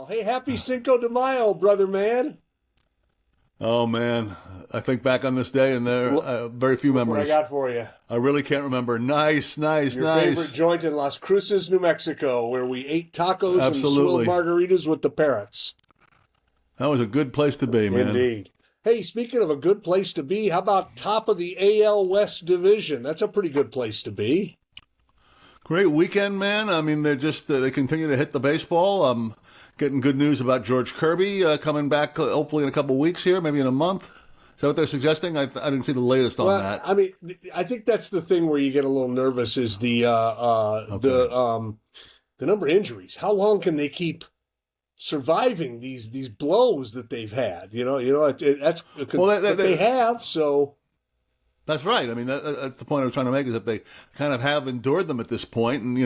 Hey, happy Cinco de Mayo, brother man. Oh man, I think back on this day and there very few Look what I memories. got for you. I really can't remember. Nice, nice, Your nice. favorite joint in Las Cruces, New Mexico, where we ate tacos Absolutely. and swilled margaritas with the parrots. That was a good place to be, man. Indeed. Hey, speaking of a good place to be, how about top of the AL West Division? That's a pretty good place to be. Great weekend, man. I mean, they continue to hit the baseball. Getting good news about George Kirby coming back hopefully in a couple weeks here, maybe in a month. Is that what they're suggesting? I didn't see the latest on that. I mean, I think that's the thing where you get a little nervous is the number of injuries. How long can they keep surviving these blows that they've had? That's what they have. So That's right. I mean, that's the point I was trying to make is that they kind of have endured them at this point, and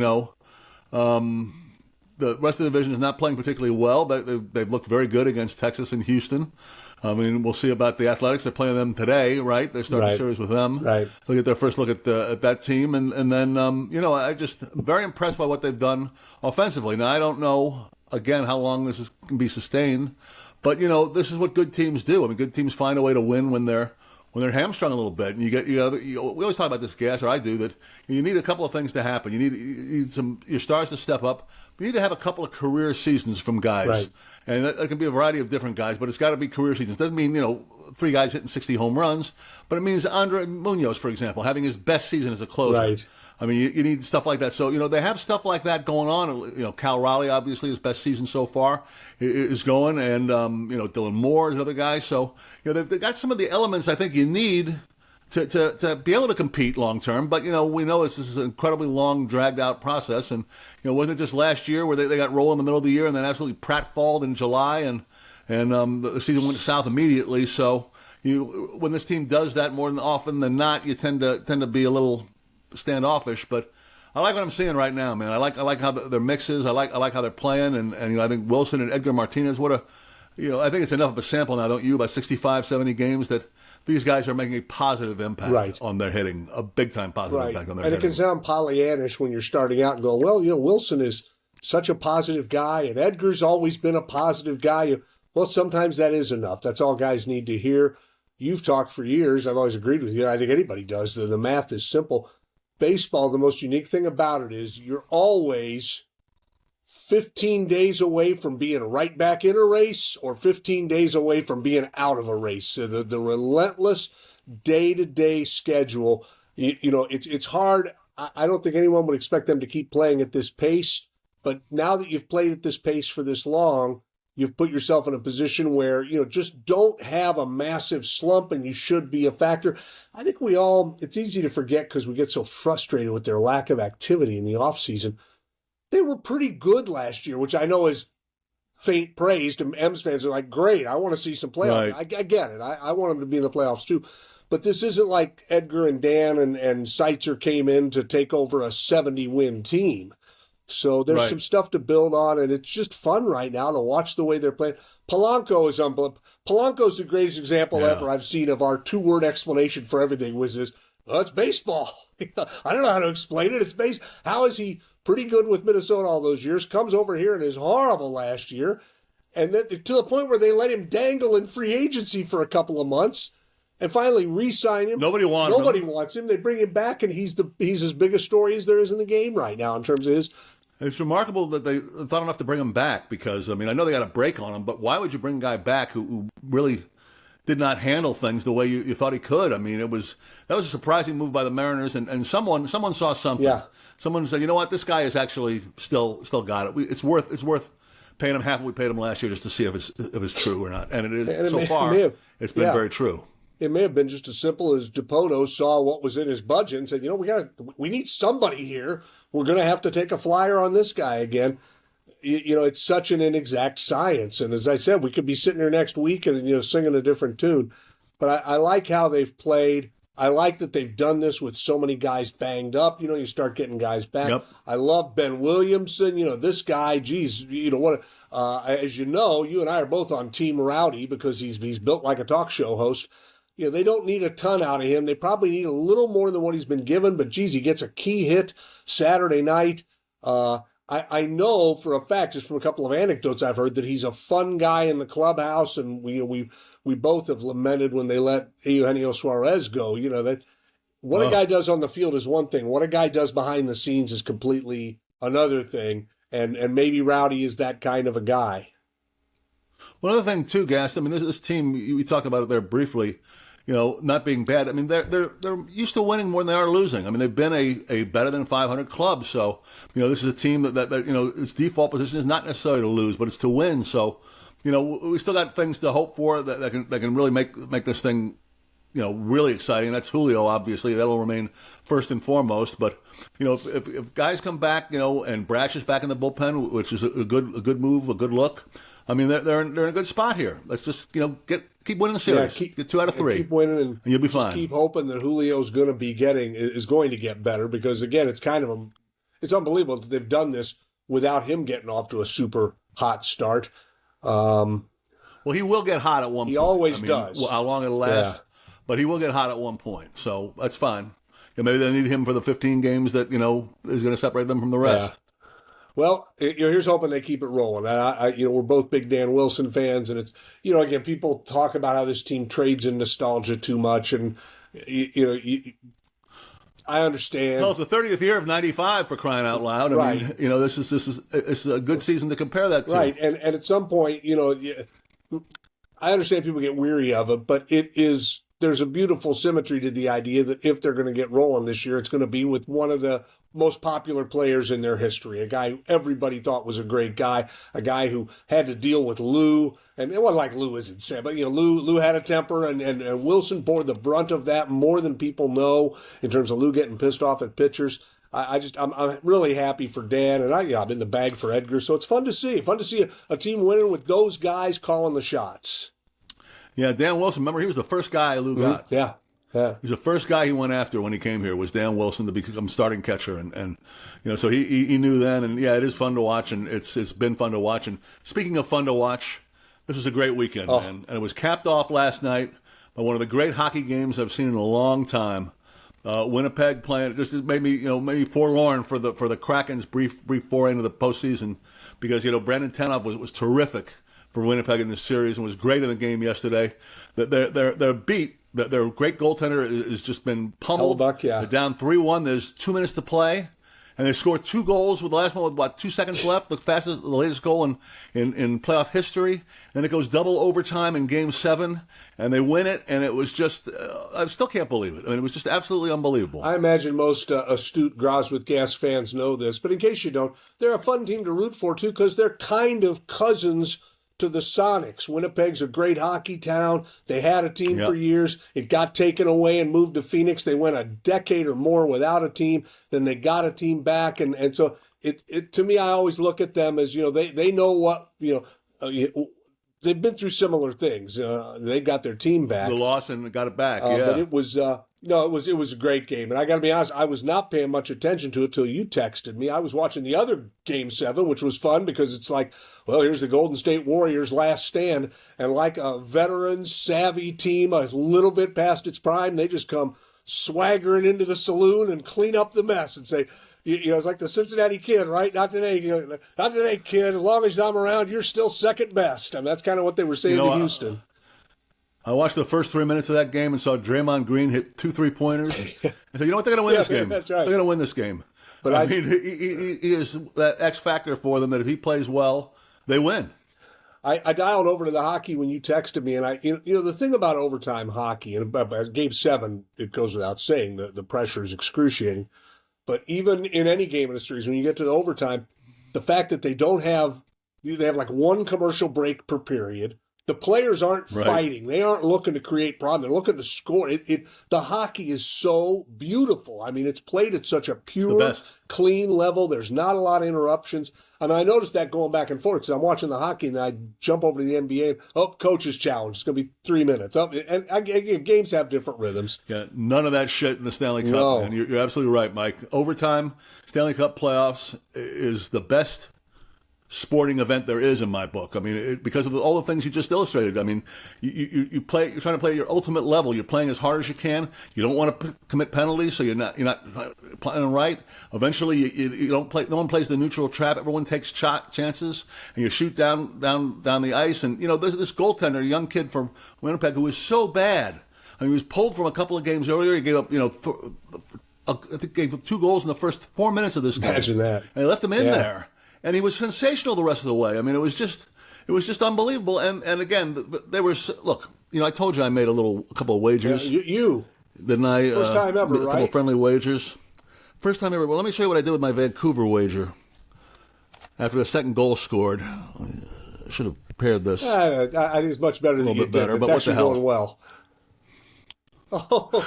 the rest of the division is not playing particularly well. They've looked very good against Texas and Houston. I mean, we'll see about the Athletics. They're playing them today, right? They're starting a series with them. Right. They'll get their first look at that team. And then, I just very impressed by what they've done offensively. Now, I don't know, again, how long this can be sustained. But, this is what good teams do. I mean, good teams find a way to win when they're hamstrung a little bit, and we always talk about this, Gas, or I do, that you need a couple of things to happen. You need your stars to step up. You need to have a couple of career seasons from guys, right. And that can be a variety of different guys, but it's got to be career seasons. Doesn't mean 3 guys hitting 60 home runs, but it means Andre Munoz, for example, having his best season as a closer. Right. I mean, you need stuff like that. So, they have stuff like that going on. Cal Raleigh, obviously, his best season so far is going. And, Dylan Moore is another guy. So, they've got some of the elements I think you need to be able to compete long term. But, we know this is an incredibly long, dragged out process. And, wasn't it just last year where they got rolling in the middle of the year and then absolutely pratfalled in July and the season went south immediately. So, when this team does that more often than not, you tend to be a little standoffish, but I like what I'm seeing right now, man. I like how their mix is. I like how they're playing, and I think Wilson and Edgar Martinez. I think it's enough of a sample now, don't you? About 65, 70 games that these guys are making a positive impact on their hitting, a big time positive impact on their hitting. And it can sound Pollyannish when you're starting out and going, well, Wilson is such a positive guy, and Edgar's always been a positive guy. Well, sometimes that is enough. That's all guys need to hear. You've talked for years. I've always agreed with you. I think anybody does. The math is simple. Baseball, the most unique thing about it is you're always 15 days away from being right back in a race or 15 days away from being out of a race. So the relentless day-to-day schedule, it's hard. I don't think anyone would expect them to keep playing at this pace, but now that you've played at this pace for this long, you've put yourself in a position where, just don't have a massive slump and you should be a factor. I think it's easy to forget because we get so frustrated with their lack of activity in the offseason. They were pretty good last year, which I know is faint praise to M's fans. Are like, great, I want to see some playoffs. Right. I get it. I want them to be in the playoffs too. But this isn't like Edgar and Dan and Seitzer came in to take over a 70-win team. So there's some stuff to build on, and it's just fun right now to watch the way they're playing. Polanco is unbelievable. Polanco's the greatest example ever I've seen of our 2-word explanation for everything, which is, it's baseball. I don't know how to explain it. It's baseball. How is he pretty good with Minnesota all those years, comes over here and is horrible last year, and then to the point where they let him dangle in free agency for a couple of months, and finally re-sign him. Nobody wants him. They bring him back, and he's as big a story as there is in the game right now in terms of his. It's remarkable that they thought enough to bring him back because, I know they got a break on him, but why would you bring a guy back who really did not handle things the way you thought he could? That was a surprising move by the Mariners, and someone saw something. Yeah. Someone said, you know what, this guy is actually still got it. It's worth paying him half what we paid him last year just to see if it's true or not. And it is, and so far, it's been very true. It may have been just as simple as DePoto saw what was in his budget and said, we need somebody here. We're going to have to take a flyer on this guy again. It's such an inexact science. And as I said, we could be sitting here next week and, singing a different tune. But I like how they've played. I like that they've done this with so many guys banged up. You start getting guys back. Yep. I love Ben Williamson. This guy, geez, what? As you know, you and I are both on Team Rowdy because he's built like a talk show host. They don't need a ton out of him. They probably need a little more than what he's been given, but geez, he gets a key hit Saturday night. I know for a fact, just from a couple of anecdotes I've heard, that he's a fun guy in the clubhouse, and we both have lamented when they let Eugenio Suarez go. That what a guy does on the field is one thing. What a guy does behind the scenes is completely another thing. And maybe Rowdy is that kind of a guy. One other thing too, Gas. I mean, this team, we talked about it there briefly. Not being bad. I mean, they're used to winning more than they are losing. I mean, they've been a better than 500 club. So, this is a team that its default position is not necessarily to lose, but it's to win. So, we still got things to hope for that can really make this thing, really exciting. That's Julio, obviously. That'll remain first and foremost. But, if guys come back, and Brash is back in the bullpen, which is a good move, a good look. I mean, they're in a good spot here. Let's just, keep winning the series. Get 2 out of 3. Keep winning, and you'll be fine. Keep hoping that Julio's going to get better, because again, it's kind of it's unbelievable that they've done this without him getting off to a super hot start. Well, he will get hot at one point. He always does. How long it'll last, but he will get hot at one point. So that's fine. Maybe they need him for the 15 games that is going to separate them from the rest. Yeah. Well, here's hoping they keep it rolling. We're both big Dan Wilson fans, and it's, again, people talk about how this team trades in nostalgia too much, and I understand. Well, it's the 30th year of '95 for crying out loud. I mean, this is a good season to compare that to. Right, and at some point, I understand people get weary of it, but there's a beautiful symmetry to the idea that if they're going to get rolling this year, it's going to be with one of the most popular players in their history, a guy who everybody thought was a great guy, a guy who had to deal with Lou, and it wasn't like Lou isn't sad, but Lou had a temper, and Wilson bore the brunt of that more than people know in terms of Lou getting pissed off at pitchers. I'm really happy for Dan, and I'm in the bag for Edgar, so it's fun to see a team winning with those guys calling the shots. Yeah, Dan Wilson, remember, he was the first guy Lou got. Yeah. He's the first guy he went after when he came here was Dan Wilson to become starting catcher, and so he knew then, and it is fun to watch, and it's been fun to watch. And speaking of fun to watch, this was a great weekend, man, and it was capped off last night by one of the great hockey games I've seen in a long time. Winnipeg playing, it just made me maybe forlorn for the Kraken's brief foray into the postseason, because Brandon Tanev was terrific for Winnipeg in this series and was great in the game yesterday. They're beat. Their great goaltender has just been pummeled. Hellebuck, yeah. They're down 3-1. There's 2 minutes to play, and they scored 2 goals with the last one with about 2 seconds left. The latest goal in playoff history. And it goes double overtime in Game 7, and they win it. And it was just, I still can't believe it. I mean, it was just absolutely unbelievable. I imagine most astute Groz with Gas fans know this, but in case you don't, they're a fun team to root for too, because they're kind of cousins to the Sonics. Winnipeg's a great hockey town. They had a team for years. It got taken away and moved to Phoenix. They went a decade or more without a team. Then they got a team back. And so it to me, I always look at them as, they know what, they've been through similar things. They got their team back. The loss and got it back, But it was... it was a great game. And I got to be honest, I was not paying much attention to it till you texted me. I was watching the other Game 7, which was fun because it's like, well, here's the Golden State Warriors' last stand. And like a veteran, savvy team, a little bit past its prime, they just come swaggering into the saloon and clean up the mess and say, it's like the Cincinnati Kid, right? Not today, not today, kid. As long as I'm around, you're still second best. I mean, that's kind of what they were saying to Houston. I watched the first 3 minutes of that game and saw Draymond Green hit 2 3-pointers. I said, you know what? They're going to win this game. That's right. They're going to win this game. But I mean, he is that X factor for them that if he plays well, they win. I dialed over to the hockey when you texted me, and the thing about overtime hockey, and Game 7, it goes without saying, the pressure is excruciating. But even in any game in the series, when you get to the overtime, the fact that they have like one commercial break per period. The players aren't fighting. They aren't looking to create problems. They're looking to score. The hockey is so beautiful. I mean, it's played at such a pure, clean level. There's not a lot of interruptions. I mean, I noticed that going back and forth because I'm watching the hockey and I jump over to the NBA. Coach's challenge. It's going to be 3 minutes. And games have different rhythms. Yeah, none of that shit in the Stanley Cup, no. Man. You're absolutely right, Mike. Overtime, Stanley Cup playoffs is the best sporting event there is in my book. I mean, because of all the things you just illustrated. I mean, you're trying to play at your ultimate level. You're playing as hard as you can. You don't want to commit penalties, so you're not playing right. Eventually, you don't play. No one plays the neutral trap. Everyone takes chances, and you shoot down the ice. And there's this goaltender, a young kid from Winnipeg, who was so bad. I mean, he was pulled from a couple of games earlier. He gave up, I think gave up 2 goals in the first 4 minutes of this game. Imagine that. And they left him in there. And he was sensational the rest of the way. I mean, it was just unbelievable. And again, they were look. I told you I made a couple of wagers. Yeah, you didn't I? First time ever, a couple right? of friendly wagers. First time ever. Well, let me show you what I did with my Vancouver wager. After the second goal scored, I should have prepared this. I think it's much better than you did. Better, it's but what actually the hell? going well. Oh,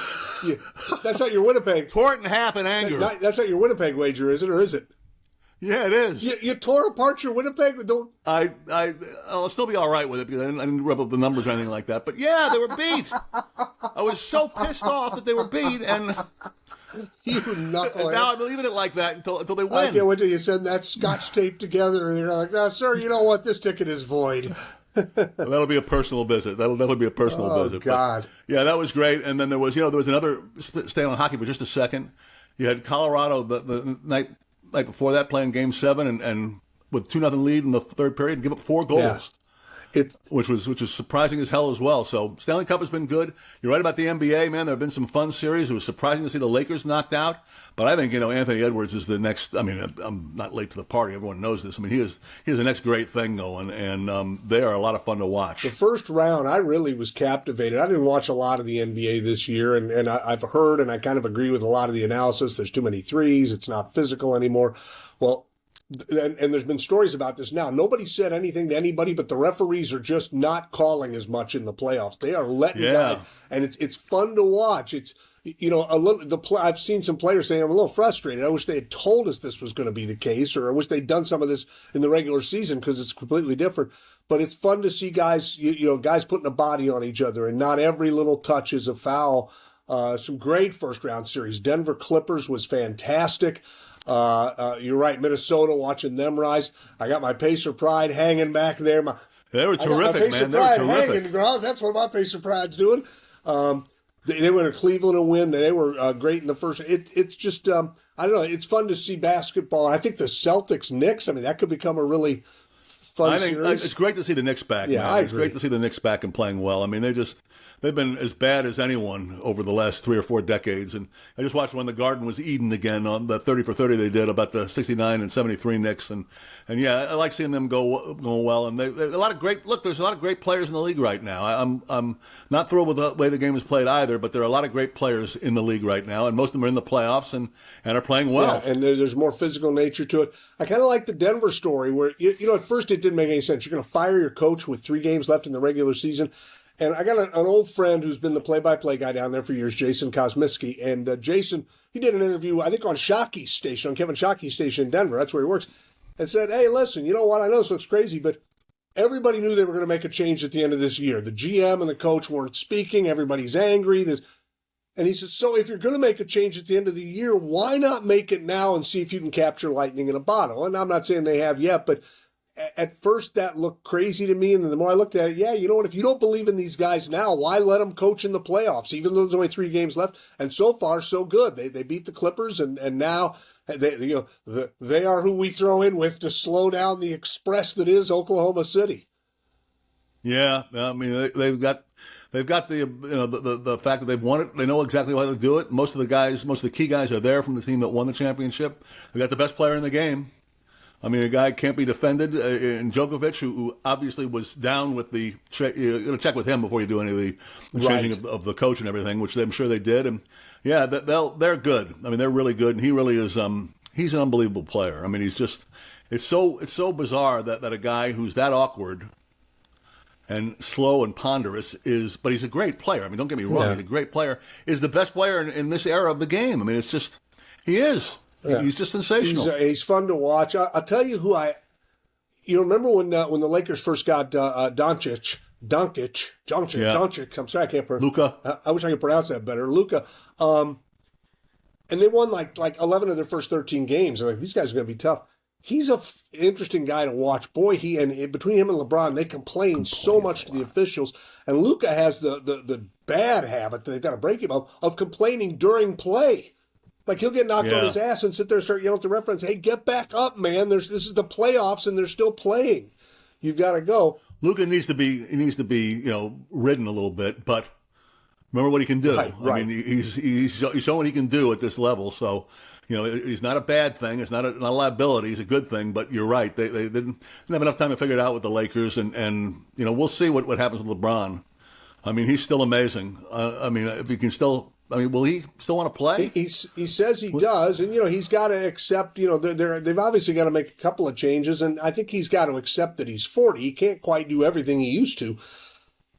yeah. That's not your Winnipeg. Tore it in half in anger. That's not your Winnipeg wager, is it, or is it? Yeah, it is. You tore apart your Winnipeg? Don't. I'll still be all right with it because I didn't rub up the numbers or anything like that. But yeah, they were beat. I was so pissed off that they were beat, and You knucklehead. and now I'm leaving it like that until they win. I can't wait till you send that scotch tape together and you're like, no, sir, you know what? This ticket is void. That'll be a personal visit. That'll be a personal visit. God. But, yeah, that was great. And then there was another stay on hockey for just a second. You had Colorado the night before that playing Game 7 and with 2-0 lead in the third period and give up 4 goals. Yeah. Which was surprising as hell as well. So Stanley Cup has been good. You're right about the NBA, man. There have been some fun series. It was surprising to see the Lakers knocked out. But I think Anthony Edwards is the next. I mean, I'm not late to the party. Everyone knows this. I mean, he is the next great thing going, and they are a lot of fun to watch. The first round, I really was captivated. I didn't watch a lot of the NBA this year, and I've heard, and I kind of agree with a lot of the analysis. There's too many threes. It's not physical anymore. Well. And there's been stories about this now. Nobody said anything to anybody, but the referees are just not calling as much in the playoffs. They are letting guys, and it's fun to watch. It's a little. I've seen some players saying I'm a little frustrated. I wish they had told us this was going to be the case, or I wish they'd done some of this in the regular season because it's completely different. But it's fun to see guys, guys putting a body on each other, and not every little touch is a foul. Some great first round series. Denver Clippers was fantastic. You're right, Minnesota, watching them rise. I got my Pacer pride hanging back there. They were terrific, man. They were terrific. Hanging, Groz. That's what my Pacer pride's doing. They went to Cleveland and win. They were great in the first. It's just I don't know. It's fun to see basketball. I think the Celtics Knicks. I mean, that could become a really fun series. It's great to see the Knicks back. Yeah, man. I It's agree. great to see the Knicks back and playing well. I mean, they've been as bad as anyone over the last 3 or 4 decades. And I just watched when the Garden was Eden again on the 30 for 30 they did about the 69 and 73 Knicks. And yeah, I like seeing them going well. And there's a lot of great players in the league right now. I'm not thrilled with the way the game is played either, but there are a lot of great players in the league right now. And most of them are in the playoffs and are playing well. Yeah, and there's more physical nature to it. I kind of like the Denver story where, at first it didn't make any sense. You're going to fire your coach with 3 games left in the regular season. And I got an old friend who's been the play-by-play guy down there for years, Jason Kosmiski. And Jason, he did an interview, I think, on Shockey's station, on Kevin Shockey's station in Denver. That's where he works. And said, hey, listen, you know what? I know this looks crazy, but everybody knew they were going to make a change at the end of this year. The GM and the coach weren't speaking. Everybody's angry. And he said, so if you're going to make a change at the end of the year, why not make it now and see if you can capture lightning in a bottle? And I'm not saying they have yet, but at first that looked crazy to me. And then the more I looked at it, yeah, you know what? If you don't believe in these guys now, why let them coach in the playoffs, even though there's only 3 games left? And so far, so good. They beat the Clippers, and now they are who we throw in with to slow down the express that is Oklahoma City. Yeah, I mean they've got the fact that they've won it. They know exactly how to do it. Most of the key guys are there from the team that won the championship. They got the best player in the game. I mean, a guy can't be defended in Djokovic, who obviously was down with the. You're going to check with him before you do any of the changing of the coach and everything, which I'm sure they did. And yeah, they're good. I mean, they're really good, and he really is. He's an unbelievable player. I mean, he's just. It's so bizarre that a guy who's that awkward and slow and ponderous but he's a great player. I mean, don't get me wrong, He's a great player. Is the best player in this era of the game. I mean, it's just he is. Yeah. He's just sensational. He's fun to watch. I'll tell you who remember when the Lakers first got Doncic. I'm sorry, I can't pronounce. Luka. I wish I could pronounce that better. Luka. And they won like 11 of their first 13 games. They're like, these guys are going to be tough. he's a interesting guy to watch. Boy, between him and LeBron, they complain so much to the officials. And Luka has the bad habit that they've got to break him of complaining during play. Like he'll get knocked on his ass and sit there and start yelling at the reference, "Hey, get back up, man! This is the playoffs and they're still playing. You've got to go." Luka needs to be ridden a little bit, but remember what he can do. Right. I mean, he's showing what he can do at this level. So, he's not a bad thing. It's not a liability. It's a good thing. But you're right. They didn't have enough time to figure it out with the Lakers, and we'll see what happens with LeBron. I mean, he's still amazing. If he can still. Will he still want to play? He says he does, and he's got to accept. They've obviously got to make a couple of changes, and I think he's got to accept that he's 40. He can't quite do everything he used to,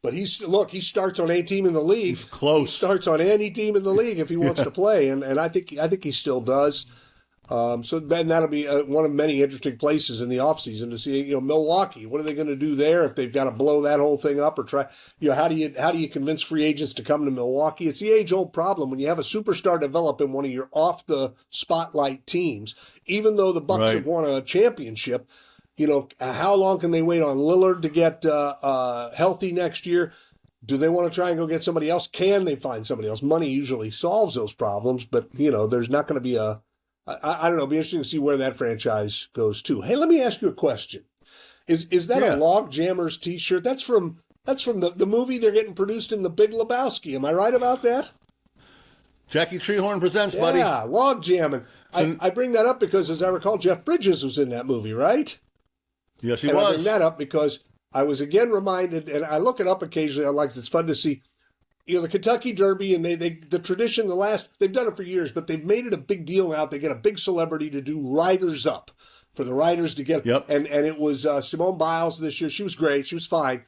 but he starts on a team in the league. He's close. He starts on any team in the league if he wants to play, and I think he still does. So then that'll be one of many interesting places in the offseason to see, Milwaukee. What are they going to do there if they've got to blow that whole thing up or try? How do you convince free agents to come to Milwaukee? It's the age-old problem when you have a superstar develop in one of your off the spotlight teams. Even though the Bucks have won a championship, how long can they wait on Lillard to get healthy next year? Do they want to try and go get somebody else? Can they find somebody else? Money usually solves those problems, but there's not going to be I don't know. It'll be interesting to see where that franchise goes to. Hey, let me ask you a question. Is that a Log Jammers T-shirt? That's from the movie they're getting produced in The Big Lebowski. Am I right about that? Jackie Treehorn presents, buddy. Yeah, Log Jamming. I bring that up because, as I recall, Jeff Bridges was in that movie, right? Yes, he was. I bring that up because I was again reminded, and I look it up occasionally. It's fun to see. The Kentucky Derby and the tradition, they've done it for years, but they've made it a big deal now. They get a big celebrity to do Riders Up for the riders to get. Yep. And it was Simone Biles this year. She was great. She was fine.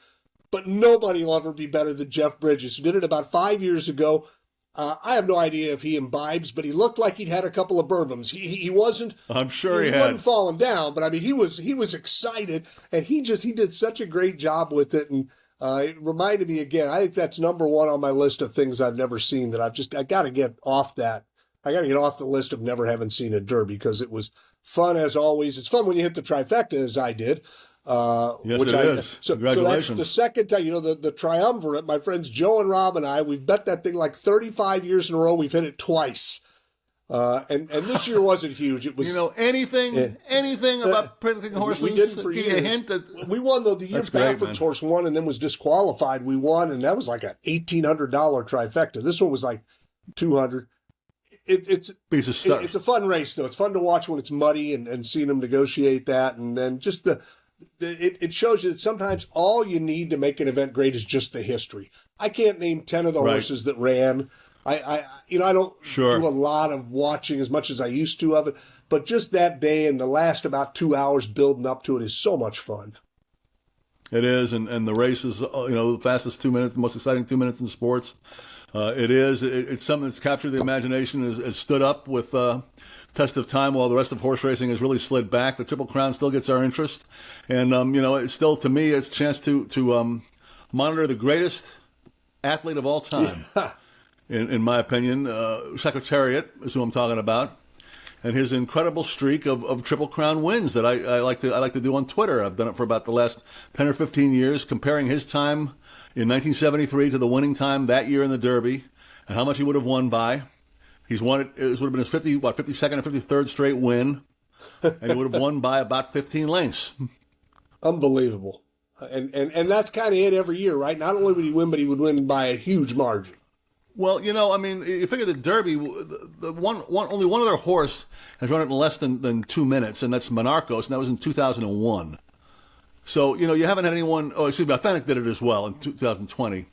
But nobody will ever be better than Jeff Bridges, who did it about 5 years ago. I have no idea if he imbibes, but he looked like he'd had a couple of bourbons. He wasn't. I'm sure he wasn't falling down, but he was excited, and he did such a great job with it. And it reminded me again. I think that's number one on my list of things I've never seen that I got to get off that. I got to get off the list of never having seen a derby because it was fun as always. It's fun when you hit the trifecta as I did. Yes, it is. So Congratulations. that's the second time, the triumvirate, my friends Joe and Rob and I, we've bet that thing like 35 years in a row. We've hit it twice. And this year wasn't huge. It was anything about predicting horses. We didn't for give years. You a hint that, we won though. The year Baffert's horse won and then was disqualified. We won, and that was like a $1,800 trifecta. This one was like $200. It's a fun race though. It's fun to watch when it's muddy and seeing them negotiate that, and then just it shows you that sometimes all you need to make an event great is just the history. I can't name 10 of the horses that ran. I don't do a lot of watching as much as I used to of it, but just that day and the last about 2 hours building up to it is so much fun. It is, and the race is the fastest 2 minutes, the most exciting 2 minutes in sports. It's something that's captured the imagination, has stood up with test of time while the rest of horse racing has really slid back. The Triple Crown still gets our interest, and it's still, to me, it's a chance to monitor the greatest athlete of all time. In my opinion, Secretariat is who I'm talking about, and his incredible streak of Triple Crown wins that I like to do on Twitter. I've done it for about the last 10 or 15 years, comparing his time in 1973 to the winning time that year in the Derby, and how much he would have won by. He's won it. It would have been his 52nd or 53rd straight win, and he would have won by about 15 lengths. Unbelievable, and that's kind of it every year, right? Not only would he win, but he would win by a huge margin. Well, you figure the Derby, only one other horse has run it in less than 2 minutes, and that's Monarchos, and that was in 2001. So, you haven't had anyone. Oh, excuse me, Authentic did it as well in 2020.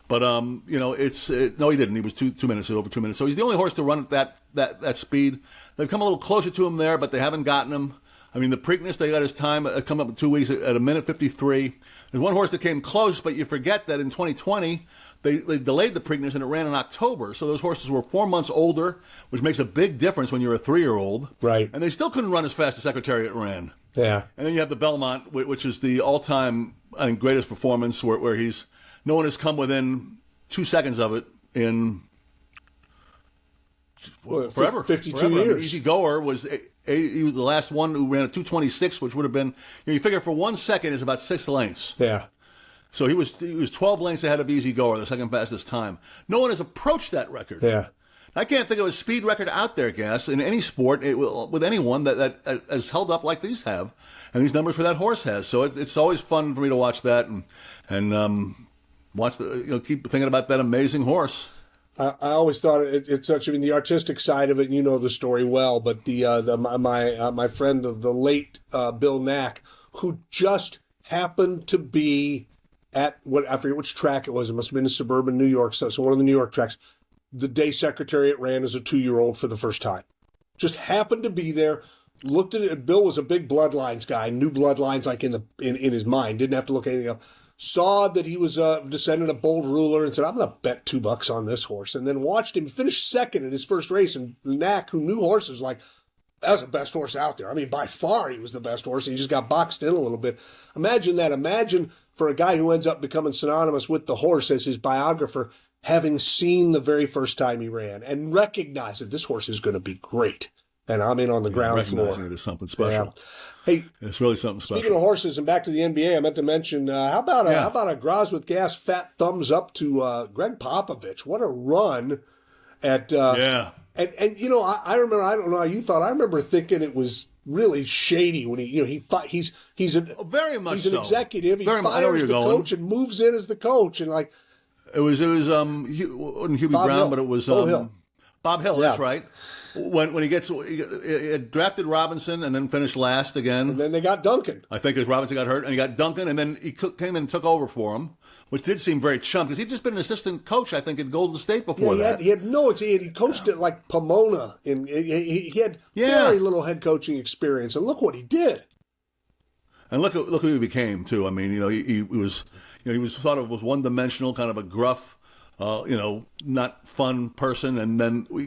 But no, he didn't. He was two minutes, over 2 minutes. So he's the only horse to run at that speed. They've come a little closer to him there, but they haven't gotten him. I mean, the Preakness, they got his time come up in 2 weeks at a minute 53. There's one horse that came close, but you forget that in 2020, they delayed the Preakness and it ran in October. So those horses were 4 months older, which makes a big difference when you're a 3-year-old. Right. And they still couldn't run as fast as Secretariat ran. Yeah. And then you have the Belmont, which is the all-time, I think, greatest performance where no one has come within 2 seconds of it in forever. 52 forever. years. I mean, Easy Goer he was the last one who ran a 2:26, which would have been, you figure for 1 second is about 6 lengths. Yeah. So he was 12 lengths ahead of Easy Goer, the second fastest time. No one has approached that record. Yeah. I can't think of a speed record out there, Gas, in any sport with anyone that has held up like these have, and these numbers for that horse has. So it's always fun for me to watch that and watch keep thinking about that amazing horse. I always thought it's such. I mean, the artistic side of it, and you know the story well. But my friend, the late Bill Knack, who just happened to be at I forget which track it was. It must have been in suburban New York, so one of the New York tracks. The day Secretariat ran as a 2-year-old for the first time. Just happened to be there. Looked at it. Bill was a big bloodlines guy. Knew bloodlines like in his mind. Didn't have to look anything up. Saw that he was descendant of Bold Ruler and said, I'm going to bet $2 on this horse. And then watched him finish second in his first race. And Knack, who knew horses, was like, that was the best horse out there. I mean, by far he was the best horse. He just got boxed in a little bit. Imagine that. Imagine for a guy who ends up becoming synonymous with the horse as his biographer, having seen the very first time he ran and recognize that this horse is going to be great. And I'm in on the ground floor. Recognizing it is something special. Yeah. Hey, it's really something special. Speaking of horses and back to the NBA, I meant to mention, how about a Groz with gas fat thumbs up to Greg Popovich? What a run at And you know, I remember, I don't know how you felt. I remember thinking it was really shady when he's an very much he's an executive. He fires the coach and moves in as the coach, and like it was wasn't Hubie Bob Brown, Hill. but it was Hill. Bob Hill. Yeah. That's right. When he drafted Robinson and then finished last again. And then they got Duncan. I think because Robinson got hurt and he got Duncan, and then he came in and took over for him, which did seem very chump because he'd just been an assistant coach, I think, at Golden State before that. He coached at like Pomona, and he had very little head coaching experience, and look what he did. And look who he became too. I mean, he was thought of as one dimensional, kind of a gruff, not fun person, and then we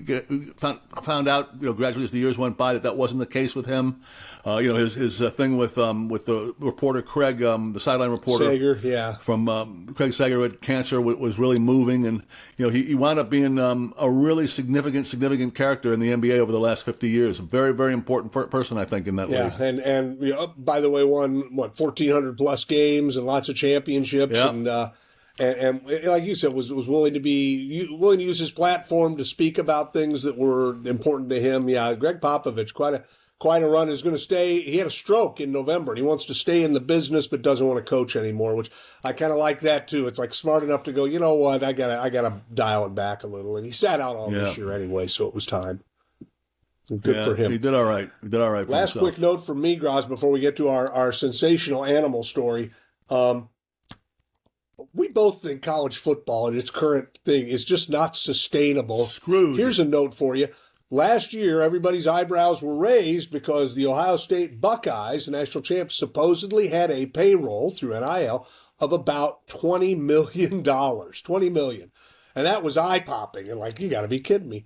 found out, gradually as the years went by that wasn't the case with him. His thing with the reporter Craig, the sideline reporter Sager, from Craig Sager, who had cancer, was really moving, and he wound up being a really significant character in the NBA over the last 50 years. A very, very important person, I think, in that league. Yeah, and by the way, won 1,400 plus games and lots of championships, and like you said, was willing to use his platform to speak about things that were important to him. Yeah, Greg Popovich, quite a run. Is going to stay. He had a stroke in November, and he wants to stay in the business, but doesn't want to coach anymore. Which I kind of like that too. It's like smart enough to go, you know what? I gotta dial it back a little. And he sat out all this year anyway, so it was time. Good for him. He did all right. For Last himself. quick note from me, Groz, before we get to our sensational animal story. We both think college football and its current thing is just not sustainable. Screwed. Here's a note for you. Last year, everybody's eyebrows were raised because the Ohio State Buckeyes, the national champs, supposedly had a payroll through NIL of about $20 million. $20 million. And that was eye-popping. And like, you got to be kidding me.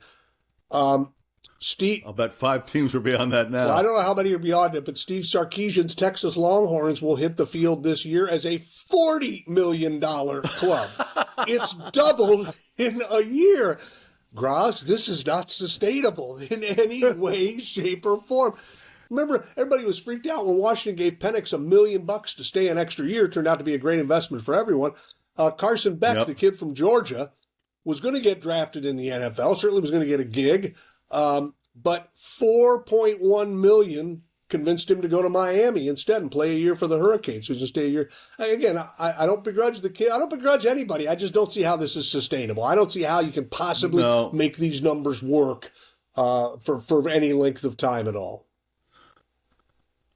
Steve, I'll bet 5 teams are beyond that now. well, I don't know how many are beyond it, but Steve Sarkisian's Texas Longhorns will hit the field this year as a $40 million club. It's doubled in a year. Groz, this is not sustainable in any way, shape, or form. Remember, everybody was freaked out when Washington gave Penix $1 million to stay an extra year. It turned out to be a great investment for everyone. Carson Beck, the kid from Georgia, was going to get drafted in the NFL, certainly was going to get a gig. But $4.1 million convinced him to go to Miami instead and play a year for the Hurricanes. So he's going to stay a year. Again, I don't begrudge the kid. I don't begrudge anybody. I just don't see how this is sustainable. I don't see how you can possibly make these numbers work for any length of time at all.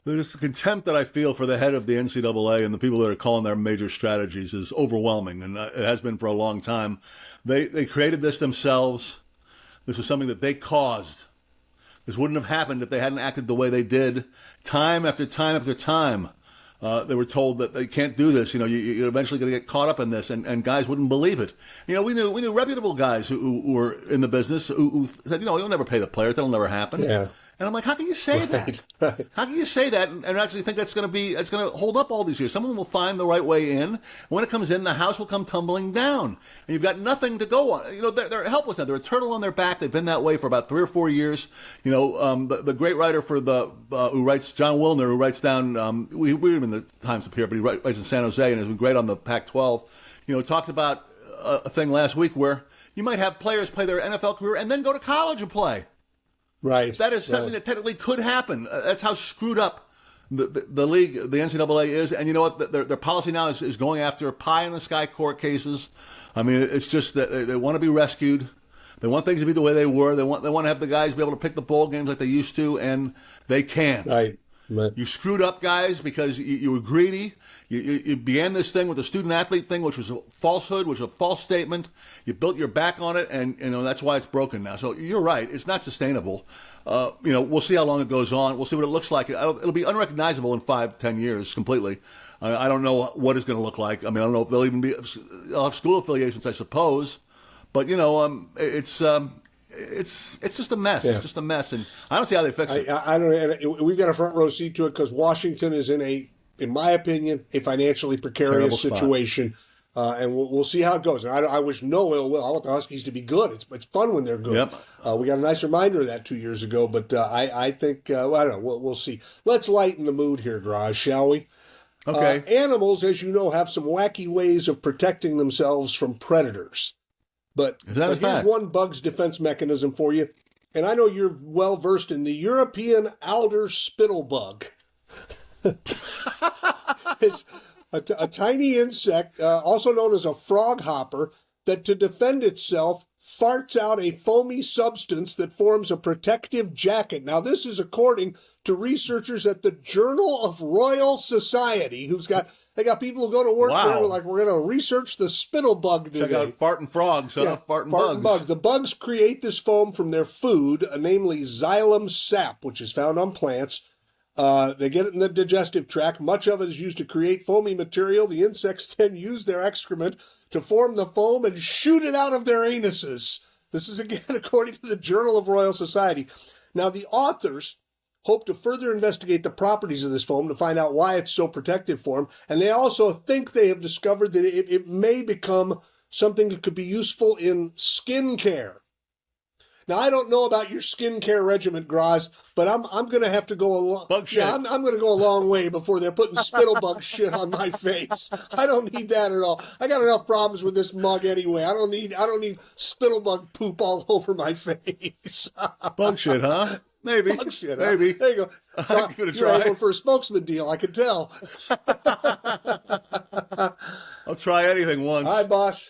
There's the contempt that I feel for the head of the NCAA and the people that are calling their major strategies is overwhelming, and it has been for a long time. They created this themselves. This was something that they caused. This wouldn't have happened if they hadn't acted the way they did. Time after time after time, they were told that they can't do this. You're eventually going to get caught up in this, and guys wouldn't believe it. We knew reputable guys who were in the business who said, you'll never pay the players. That'll never happen. Yeah. And I'm like, how can you say that? Right. How can you say that and actually think that's going to hold up all these years? Someone will find the right way in. When it comes in, the house will come tumbling down. And you've got nothing to go on. You know, they're helpless now. They're a turtle on their back. They've been that way for about 3 or 4 years. You know, the great writer for who writes, John Wilner, who writes down, we were in the Times up here, but he writes in San Jose and has been great on the Pac-12. You know, talked about a thing last week where you might have players play their NFL career and then go to college and play. Right. That is something that technically could happen. That's how screwed up the league, the NCAA is. And you know what? Their policy now is going after pie-in-the-sky court cases. I mean, it's just that they want to be rescued. They want things to be the way they were. They want to have the guys be able to pick the bowl games like they used to, and they can't. Right. You screwed up, guys, because you were greedy. You began this thing with the student-athlete thing, which was a falsehood, which was a false statement. You built your back on it, and you know that's why it's broken now. So you're right; it's not sustainable. You know, we'll see how long it goes on. We'll see what it looks like. It'll be unrecognizable in 5-10 years completely. I don't know what it's going to look like. I mean, I don't know if they'll have school affiliations, I suppose, but you know, it's just a mess. Yeah. It's just a mess, and I don't see how they fix it. I don't. And we've got a front row seat to it because Washington is in my opinion, a financially precarious situation, and we'll see how it goes. And I wish no ill will. I want the Huskies to be good. It's fun when they're good. Yep. We got a nice reminder of that 2 years ago, but I think well, I don't know. We'll see. Let's lighten the mood here, Groz, shall we? Okay. Animals, as you know, have some wacky ways of protecting themselves from predators. But here's one bug's defense mechanism for you. And I know you're well versed in the European alder spittlebug. It's a tiny insect, also known as a frog hopper, that to defend itself farts out a foamy substance that forms a protective jacket. Now, this is according to researchers at the Journal of Royal Society, they got people who go to work there who are like, we're going to research the spittlebug today. Check out farting frogs, farting bugs. The bugs create this foam from their food, namely xylem sap, which is found on plants. They get it in the digestive tract. Much of it is used to create foamy material. The insects then use their excrement to form the foam and shoot it out of their anuses. This is, again, according to the Journal of Royal Society. Now, the authors hope to further investigate the properties of this foam to find out why it's so protective for them. And they also think they have discovered that it may become something that could be useful in skin care. Now, I don't know about your skincare regimen, Groz, but I'm going to have to go along. I'm going to go a long way before they're putting spittlebug shit on my face. I don't need that at all. I got enough problems with this mug anyway. I don't need spittlebug poop all over my face. Bug shit, huh? Maybe. Bug shit, maybe. Huh? There you go. I'm going to You're try. able for a spokesman deal, I can tell. I'll try anything once. Hi, boss.